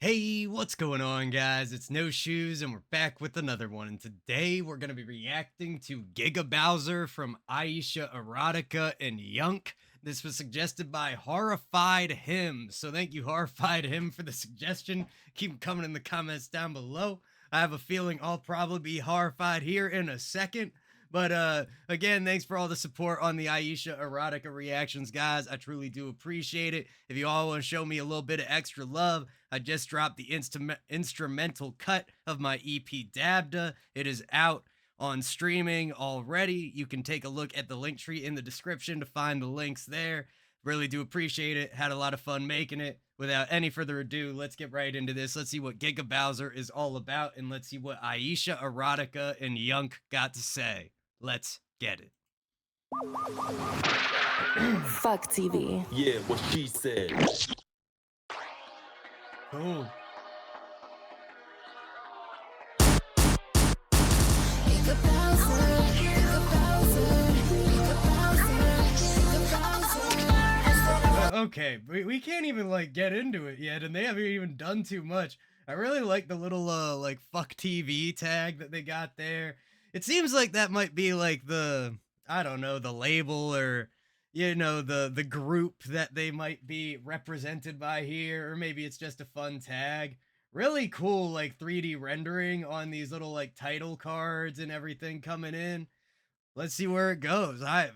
Hey, what's going on, guys? It's No Shoes, and we're back with another one. And today we're going to be reacting to GIGA BOWSER from AYESHA EROTICA and YVNCC. This was suggested by Horrified Him. So thank you, Horrified Him, for the suggestion. Keep them coming in the comments down below. I have a feeling I'll probably be horrified here in a second. But again, thanks for all the support on the AYESHA Erotica reactions, guys. I truly do appreciate it. If you all want to show me a little bit of extra love, I just dropped the instrumental cut of my EP Dabda. It is out on streaming already. You can take a look at the link tree in the description to find the links there. Really do appreciate it. Had a lot of fun making it. Without any further ado, let's get right into this. Let's see what GIGA BOWSER is all about, and let's see what AYESHA Erotica and YVNCC got to say. Let's get it. Fuck TV. Yeah, what she said. Cool. Okay, we can't even like get into it yet, and they haven't even done too much. I really like the little like fuck TV tag that they got there. It seems like that might be like the, I don't know, the label or, you know, the group that they might be represented by here, or maybe it's just a fun tag. Really cool, like 3D rendering on these little like title cards and everything coming in. Let's see where it goes. I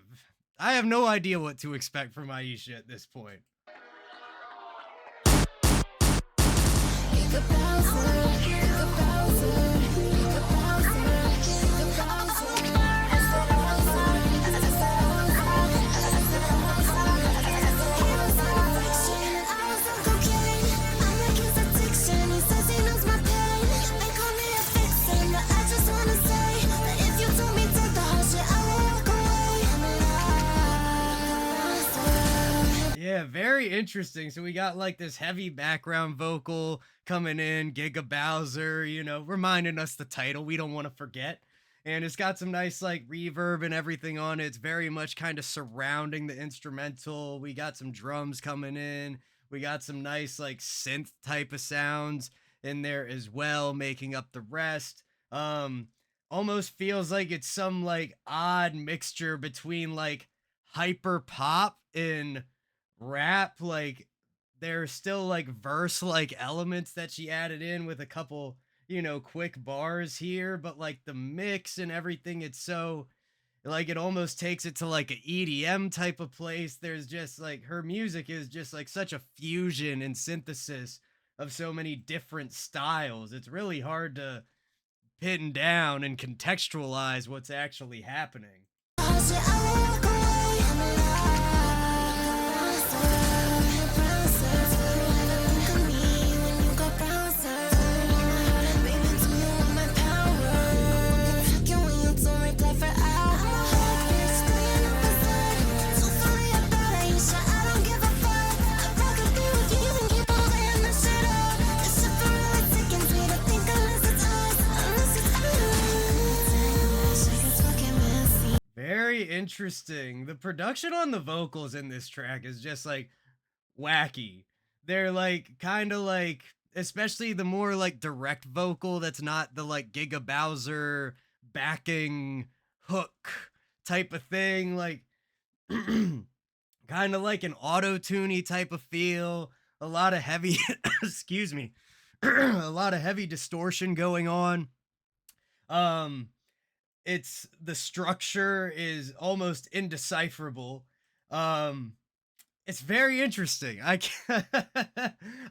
have no idea what to expect from AYESHA at this point. Yeah, very interesting. So we got like this heavy background vocal coming in, GIGA BOWSER, you know, reminding us the title we don't want to forget. And it's got some nice like reverb and everything on it. It's very much kind of surrounding the instrumental. We got some drums coming in. We got some nice like synth type of sounds in there as well, making up the rest. Almost feels like it's some like odd mixture between like hyper pop and rap. Like there's still like verse like elements that she added in with a couple, you know, quick bars here, but like the mix and everything, it's so like it almost takes it to like an EDM type of place. There's just like her music is just like such a fusion and synthesis of so many different styles. It's really hard to pin down and contextualize what's actually happening. Very interesting. The production on the vocals in this track is just like wacky. They're like kind of like, especially the more like direct vocal that's not the like GIGA BOWSER backing hook type of thing, like kind of like an auto-tuney type of feel. A lot of heavy excuse me, a lot of heavy distortion going on. It's the structure is almost indecipherable. It's very interesting. I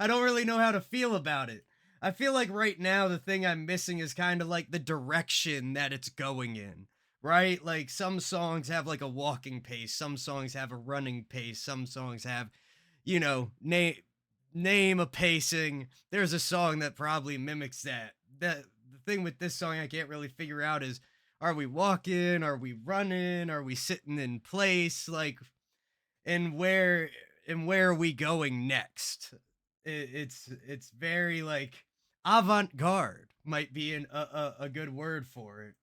don't really know how to feel about it. I feel like right now the thing I'm missing is kind of like the direction that it's going in, right? Like some songs have like a walking pace, some songs have a running pace, some songs have, you know, name a pacing. There's a song that probably mimics that. The thing with this song I can't really figure out is, are we walking? Are we running? Are we sitting in place? Like, and where are we going next? It's very like avant-garde might be a good word for it.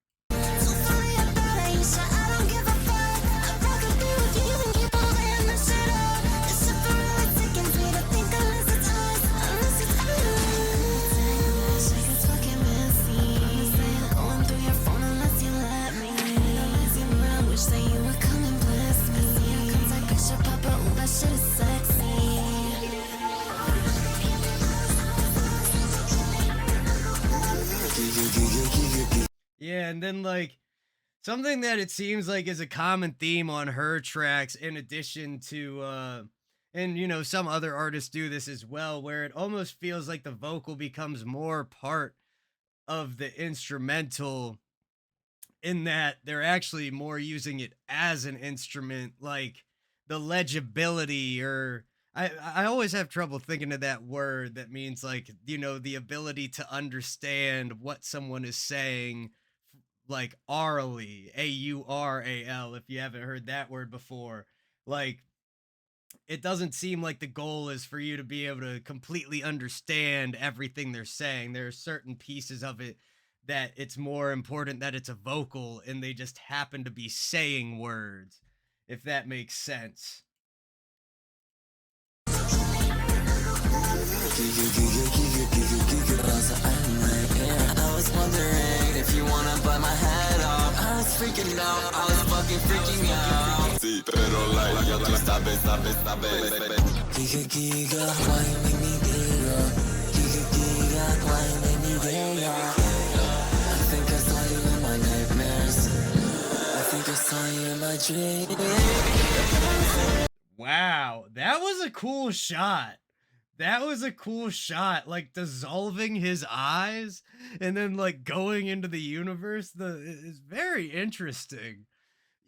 That shit is sexy. Yeah, and then like something that it seems like is a common theme on her tracks, in addition to and some other artists do this as well, where it almost feels like the vocal becomes more part of the instrumental, in that they're actually more using it as an instrument, like the legibility, or I always have trouble thinking of that word that means, like, the ability to understand what someone is saying, like orally, AURAL, if you haven't heard that word before. Like, it doesn't seem like the goal is for you to be able to completely understand everything they're saying. There are certain pieces of it that it's more important that it's a vocal and they just happen to be saying words, if that makes sense. I was wondering if you wanna bite my head off. I was freaking out, I was fucking freaking out. Sí, pero like, ya tú sabes, Giga, giga, why you make me giga? Giga, giga, why you make me giga? I think I saw you in my nightmares. I think I saw you in my dreams. Wow, that was a cool shot. That was a cool shot, like dissolving his eyes and then like going into the universe. Is very interesting.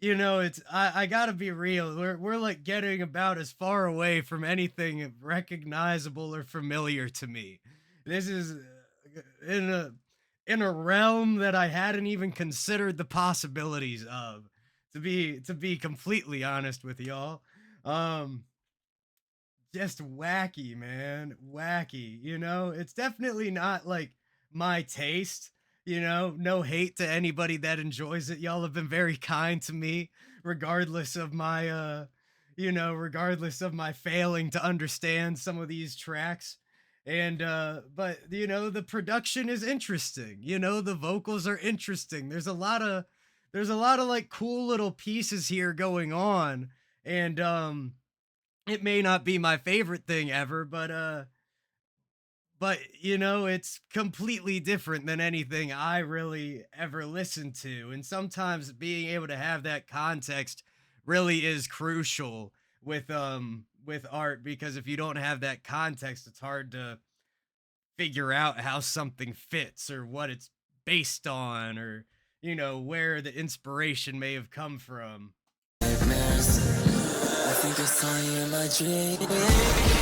It's I gotta be real. We're like getting about as far away from anything recognizable or familiar to me. This is in a realm that I hadn't even considered the possibilities of. To be completely honest with y'all. Um just wacky, man. Wacky. It's definitely not like my taste. No hate to anybody that enjoys it. Y'all have been very kind to me, regardless of my regardless of my failing to understand some of these tracks. And but the production is interesting. The vocals are interesting. There's a lot of like cool little pieces here going on. And it may not be my favorite thing ever, but it's completely different than anything I really ever listened to. And sometimes being able to have that context really is crucial with art, because if you don't have that context, it's hard to figure out how something fits or what it's based on, or where the inspiration may have come from. Nightmares. I think I saw you in my dreams. What?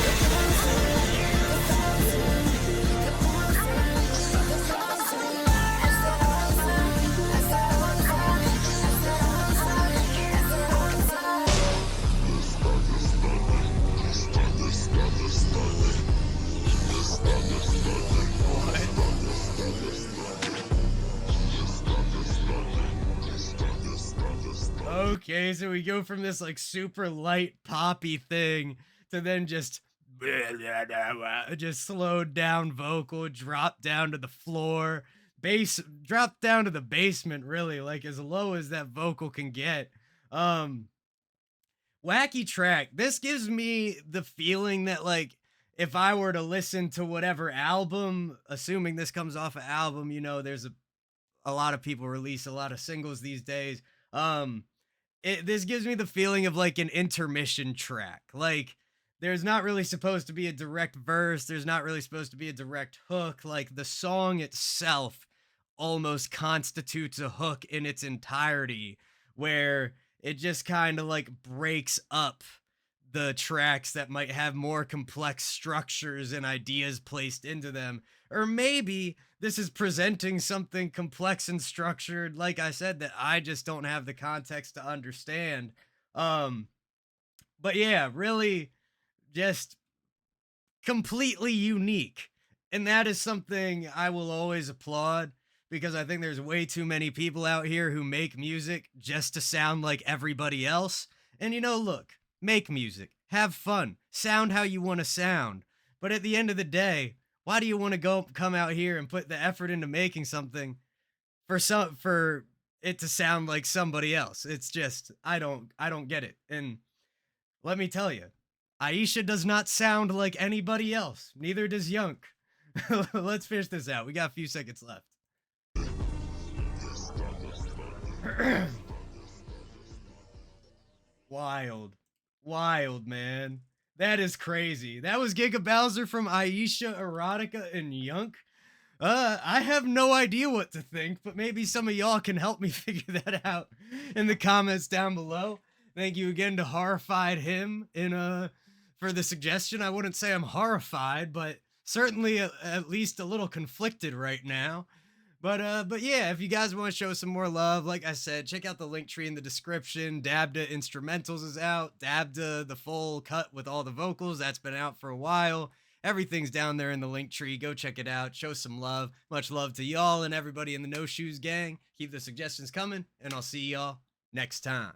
Okay, so we go from this like super light poppy thing to then just slowed down vocal, drop down to the floor, bass drop down to the basement, really, like as low as that vocal can get. Um Wacky track. This gives me the feeling that, like, if I were to listen to whatever album, assuming this comes off an album, there's a lot of people release a lot of singles these days. Um this gives me the feeling of like an intermission track. Like, there's not really supposed to be a direct verse, there's not really supposed to be a direct hook. Like, the song itself almost constitutes a hook in its entirety, where it just kind of like breaks up the tracks that might have more complex structures and ideas placed into them. Or maybe this is presenting something complex and structured, like I said, that I just don't have the context to understand. Um, but yeah, really just completely unique. And that is something I will always applaud, because I think there's way too many people out here who make music just to sound like everybody else. And look, make music, have fun, sound how you want to sound. But at the end of the day, why do you want to go come out here and put the effort into making something for it to sound like somebody else? It's just I don't get it. And let me tell you, Aisha does not sound like anybody else. Neither does Yunk. Let's finish this out. We got a few seconds left. Wild. Wild, man. That is crazy. That was Giga Bowser from Ayesha Erotica and Yunk. I have no idea what to think, but maybe some of y'all can help me figure that out in the comments down below. Thank you again to Horrified Him for the suggestion. I wouldn't say I'm horrified, but certainly at least a little conflicted right now. But yeah, if you guys want to show some more love, like I said, check out the link tree in the description. Dabda Instrumentals is out. Dabda, the full cut with all the vocals, that's been out for a while. Everything's down there in the link tree. Go check it out. Show some love. Much love to y'all and everybody in the No Shoes gang. Keep the suggestions coming, and I'll see y'all next time.